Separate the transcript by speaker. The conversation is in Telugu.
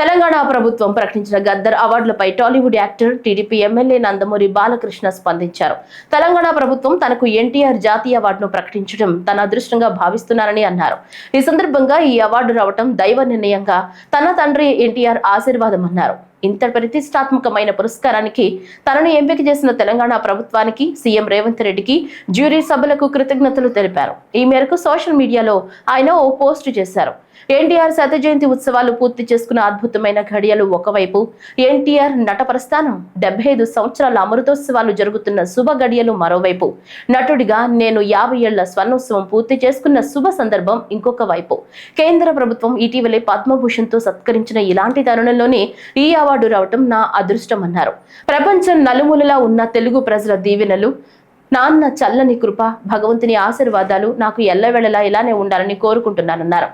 Speaker 1: తెలంగాణ ప్రభుత్వం ప్రకటించిన గద్దర్ అవార్డులపై Tollywood actor, TDP MLA Nandamuri Balakrishna స్పందించారు. తెలంగాణ ప్రభుత్వం తనకు ఎన్టీఆర్ జాతీయ అవార్డును ప్రకటించడం తన అదృష్టంగా భావిస్తున్నారని అన్నారు. ఈ సందర్భంగా ఈ అవార్డు రావటం దైవ నిర్ణయంగా, తన తండ్రి ఎన్టీఆర్ ఆశీర్వాదం అన్నారు. ఇంత ప్రతిష్టాత్మకమైన పురస్కారానికి తనను ఎంపిక చేసిన తెలంగాణ ప్రభుత్వానికి, సీఎం రేవంత్ రెడ్డికి, జ్యూరీ సభ్యులకు కృతజ్ఞతలు తెలిపారు. ఈ మేరకు సోషల్ మీడియాలో ఆయన ఓ పోస్టు చేశారు. ఎన్టీఆర్ శత జయంతి ఉత్సవాలు పూర్తి చేసుకున్న అద్భుతమైన ఘడియలు ఒకవైపు, ఎన్టీఆర్ నట ప్రస్థానం 75 సంవత్సరాల అమృతోత్సవాలు జరుగుతున్న శుభ గడియలు మరోవైపు, నటుడిగా నేను 50 ఏళ్ల స్వర్ణోత్సవం పూర్తి చేసుకున్న శుభ సందర్భం ఇంకొక వైపు. కేంద్ర ప్రభుత్వం ఇటీవలే పద్మభూషణ్ తో సత్కరించిన ఇలాంటి తరుణంలోనే ఈ అవార్డు రావటం నా అదృష్టం అన్నారు. ప్రపంచం నలుమూలలా ఉన్న తెలుగు ప్రజల దీవెనలు, నాన్న చల్లని కృప, భగవంతుని ఆశీర్వాదాలు నాకు ఎల్లవేళలా ఇలానే ఉండాలని కోరుకుంటున్నానన్నారు.